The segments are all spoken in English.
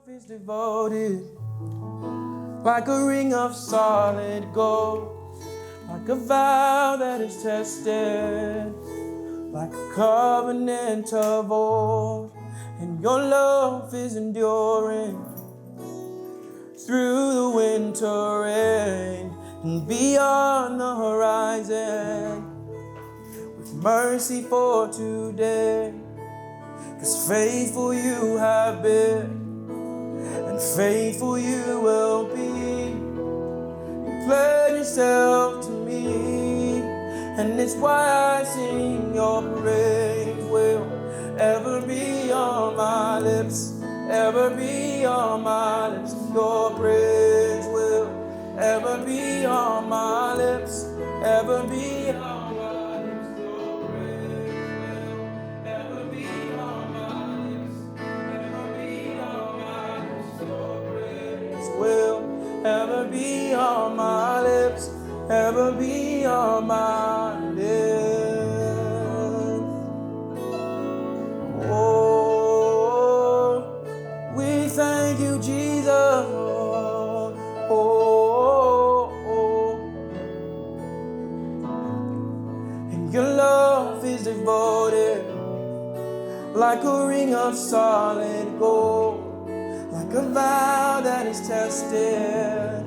is devoted, like a ring of solid gold, like a vow that is tested, like a covenant of old. And your love is enduring through the winter rain and beyond the horizon, with mercy for today. 'Cause faithful you have been, and faithful you will be. You pledge yourself to me, and it's why I sing your praise will ever be on my lips, ever be on my lips. Your praise will ever be on my lips, ever be on my lips. Your praise will ever be on my lips, ever be on my lips. Your praise will ever be on my lips, ever be on my lips. Oh, we thank you, Jesus. And your love is devoted, like a ring of solid gold, like a vow that is tested,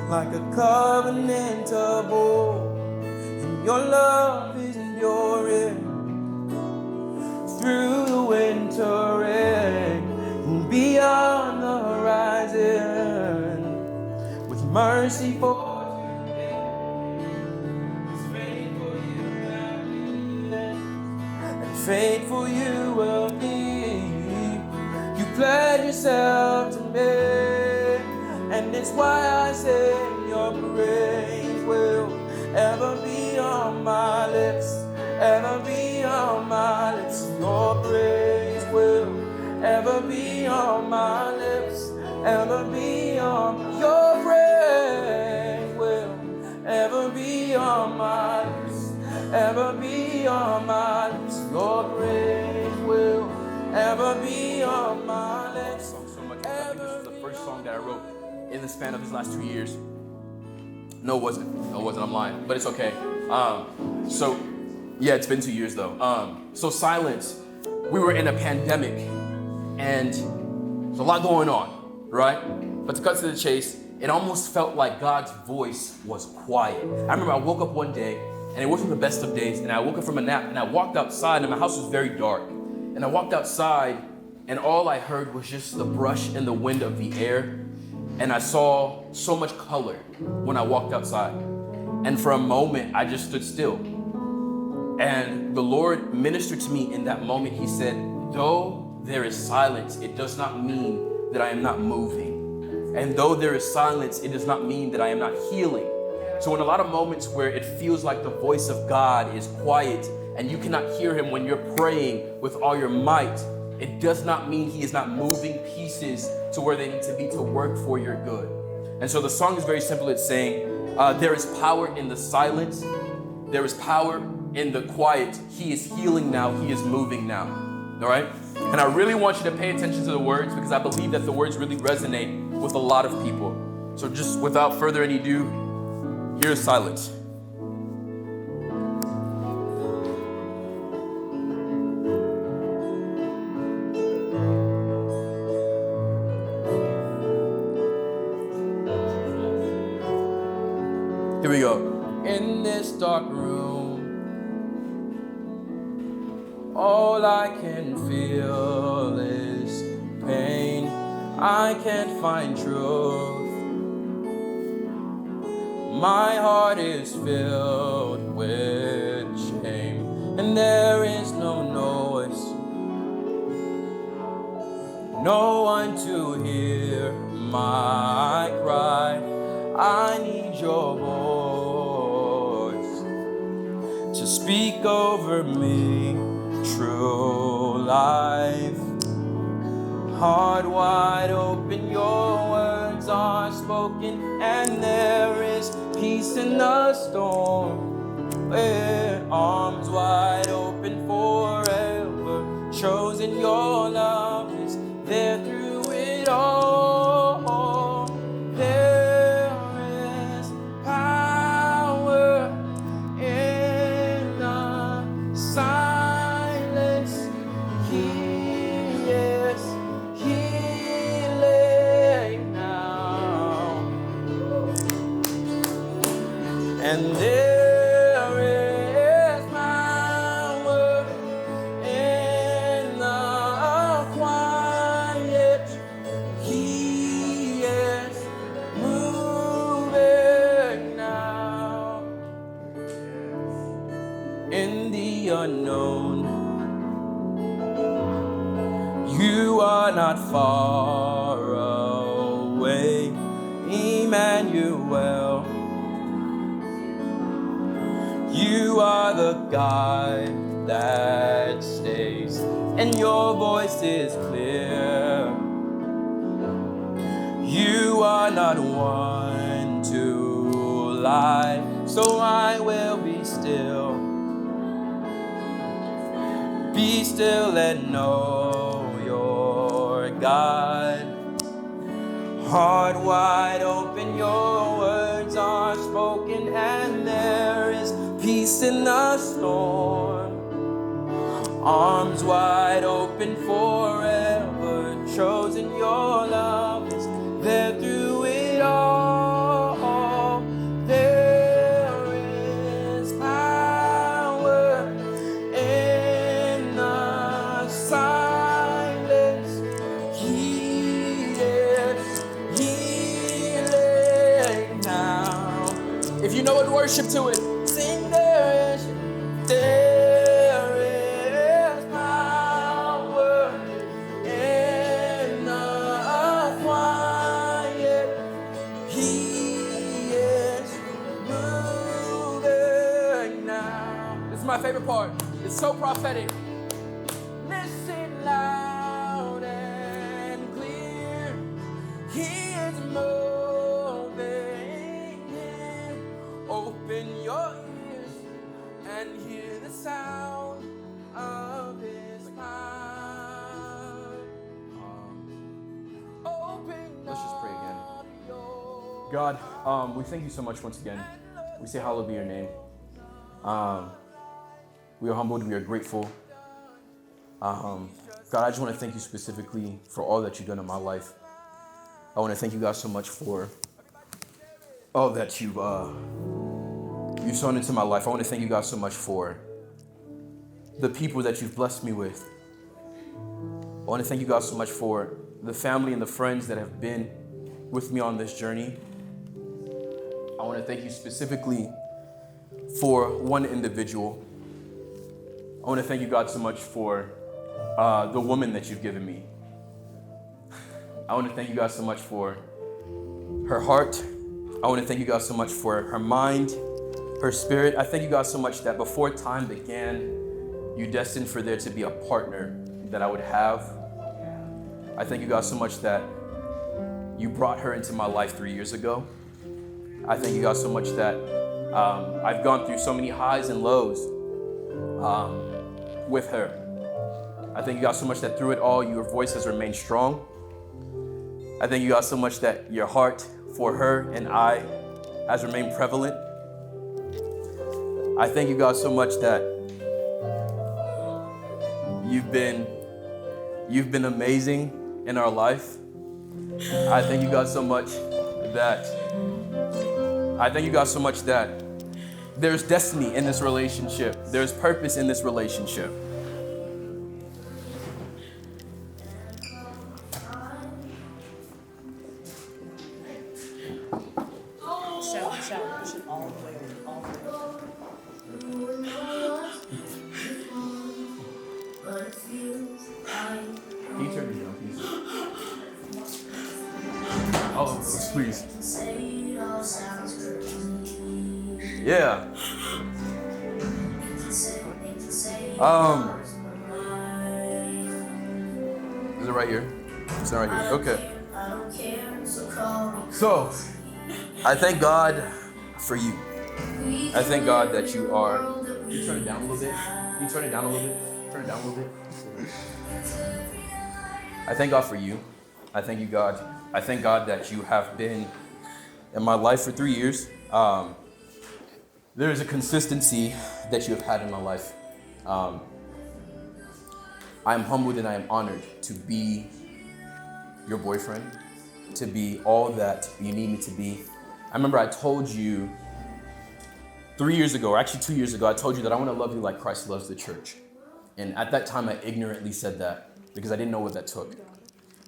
like a covenant of old. And your love is enduring through the winter rain and beyond the horizon, with mercy for today. 'Cause faithful you have been, and faithful you will be. You pledge yourself to me, and it's why I say your praise will ever be on my lips, ever be on my lips. Your praise will ever be on my lips, ever be on. Your praise will ever be on my lips, ever be on my lips. Your praise will ever be on my lips. So much. I think this is the first song that I wrote in the span of these last 2 years. No, it wasn't. I'm lying, but it's okay. So yeah, it's been 2 years though. So silence. We were in a pandemic, and there's a lot going on, right? But to cut to the chase, it almost felt like God's voice was quiet. I remember I woke up one day, and it wasn't the best of days, and I woke up from a nap, and I walked outside, and my house was very dark. And I walked outside, and all I heard was just the brush and the wind of the air. And I saw so much color when I walked outside. And for a moment, I just stood still. And the Lord ministered to me in that moment. He said, though there is silence, it does not mean that I am not moving. And though there is silence, it does not mean that I am not healing. So in a lot of moments where it feels like the voice of God is quiet and you cannot hear him when you're praying with all your might, it does not mean he is not moving pieces to where they need to be to work for your good. And so the song is very simple. It's saying, there is power in the silence. There is power in the quiet. He is healing now. He is moving now. All right? And I really want you to pay attention to the words, because I believe that the words really resonate with a lot of people. So just without further ado, here's silence. Here we go. In this dark room, all I can feel is pain. I can't find truth. My heart is filled with shame, and there is no noise, no one to hear my cry. I need your voice to speak over me, true life. Heart wide open, your words are spoken, and there is peace in the storm. Arms wide open forever, chosen, your love is there through it all. There is power in the silence. He is healing now. And there is power in the quiet. He is moving now. In the unknown, you are not far away, Emmanuel. You are the God that stays, and your voice is clear. You are not one to lie, so I will be still. Be still and know you're God. Heart wide open, your words are spoken, and there is peace in the storm. Arms wide open forever, chosen, your love is there through it all. There is power in the silence. He is healing now. If you know it, worship to it. Sing, there is power in the quiet. He is moving now. This is my favorite part. It's so prophetic. Listen loud and clear. He is moving in. Open your ears and hear the sound of his power. Open Let's just pray again. up your God, we thank you so much once again. We say hallowed be your name. We are humbled. We are grateful. God, I just want to thank you specifically for all that you've done in my life. I want to thank you, God, so much for all that you've sown into my life. I want to thank you, God, so much for the people that you've blessed me with. I want to thank you, God, so much for the family and the friends that have been with me on this journey. I want to thank you specifically for one individual. I want to thank you, God, so much for the woman that you've given me. I want to thank you, God, so much for her heart. I want to thank you, God, so much for her mind, her spirit. I thank you, God, so much that before time began, you destined for there to be a partner that I would have. I thank you, God, so much that you brought her into my life 3 years ago. I thank you, God, so much that I've gone through so many highs and lows with her. I thank you, God, so much that through it all, your voice has remained strong. I thank you, God, so much that your heart for her and I has remained prevalent. I thank you, God, so much that you've been amazing in our life. I thank you, God, so much that there's destiny in this relationship. There's purpose in this relationship. Shout, push it all the way over, all the way over. Can you turn it down, please? Oh, please. Yeah. Is it right here? It's not right here. Okay. So, I thank God for you. I thank God that you are. Can you turn it down a little bit? Can you turn it down a little bit? Turn it down a little bit. I thank God for you. I thank you, God. I thank God that you have been in my life for 3 years. There is a consistency that you have had in my life. I am humbled and I am honored to be your boyfriend, to be all that you need me to be. I remember I told you 3 years ago, or actually 2 years ago, I told you that I want to love you like Christ loves the church. And at that time, I ignorantly said that because I didn't know what that took.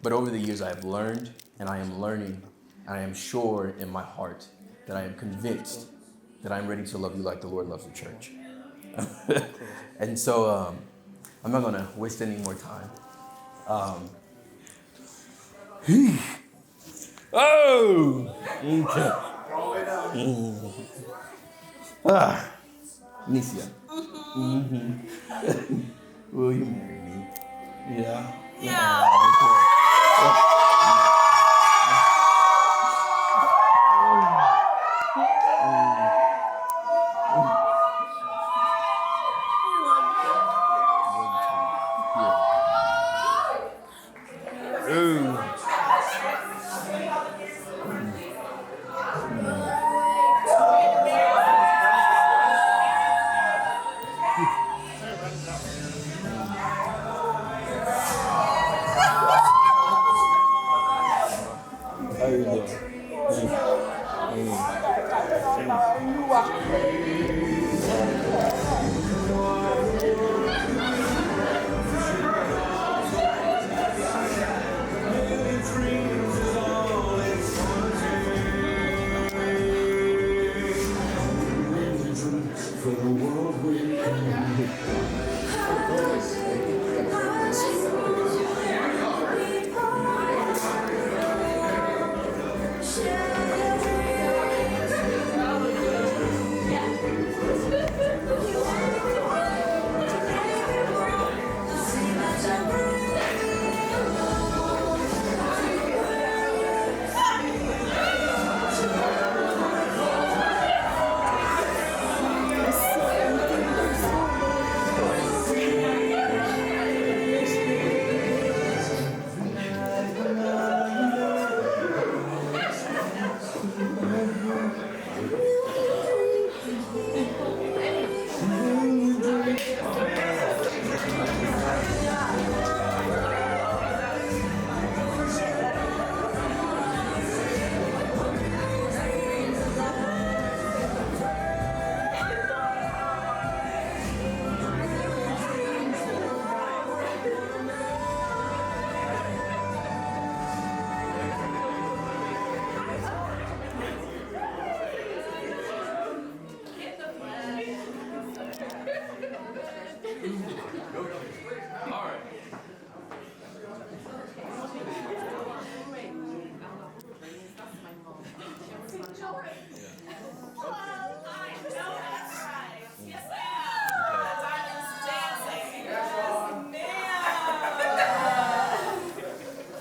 But over the years, I have learned and I am learning, and I am sure in my heart that I am convinced that I'm ready to love you like the Lord loves the church. And so I'm not going to waste any more time. Oh! Okay. Nicia. Will you marry me? Yeah. Yeah. How you doing?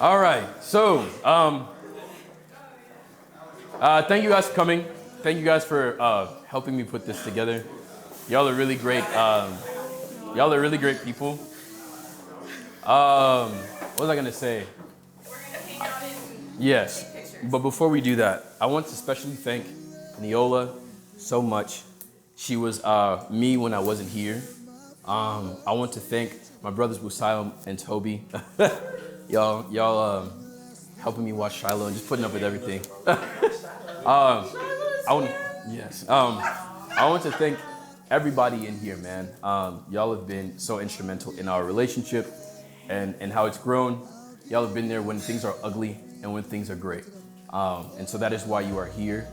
All right, so thank you guys for coming. Thank you guys for helping me put this together. Y'all are really great. Y'all are really great people. What was I gonna say? We're gonna hang out and Yes, take pictures. but before we do that, I want to especially thank Neola so much. She was me when I wasn't here. I want to thank my brothers Busayo and Toby. y'all helping me watch Shiloh and just putting up with everything. I want to thank everybody in here, man. Y'all have been so instrumental in our relationship and how it's grown. Y'all have been there when things are ugly and when things are great. And so that is why you are here.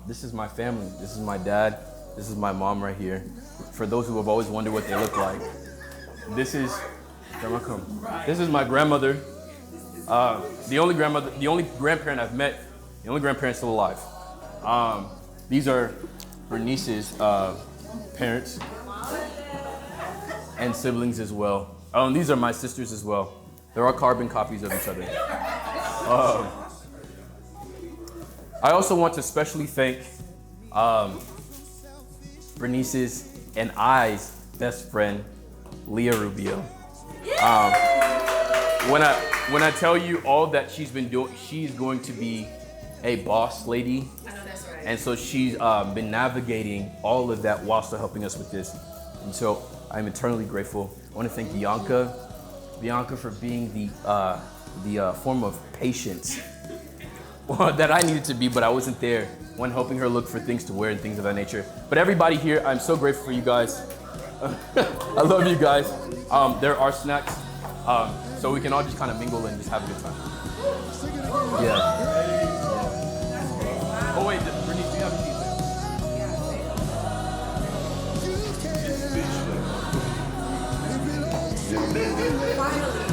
This is my family. This is my dad. This is my mom right here. For those who have always wondered what they look like, this is Grandma come. This is my grandmother. The only grandparent I've met, the only grandparent still alive. These are her niece's parents and siblings as well. These are my sisters as well. They're all carbon copies of each other. I also want to especially thank Bernice's and I's best friend, Leah Rubio. when I tell you all that she's been doing, she's going to be a boss lady. I know that's right. And so she's been navigating all of that while still helping us with this. And so I'm eternally grateful. I want to thank Bianca for being the form of patience that I needed to be, but I wasn't there when helping her look for things to wear and things of that nature. But everybody here, I'm so grateful for you guys. I love you guys. There are snacks, so we can all just kind of mingle and just have a good time. Yeah. Oh wait, Bernice, do you have a Finally.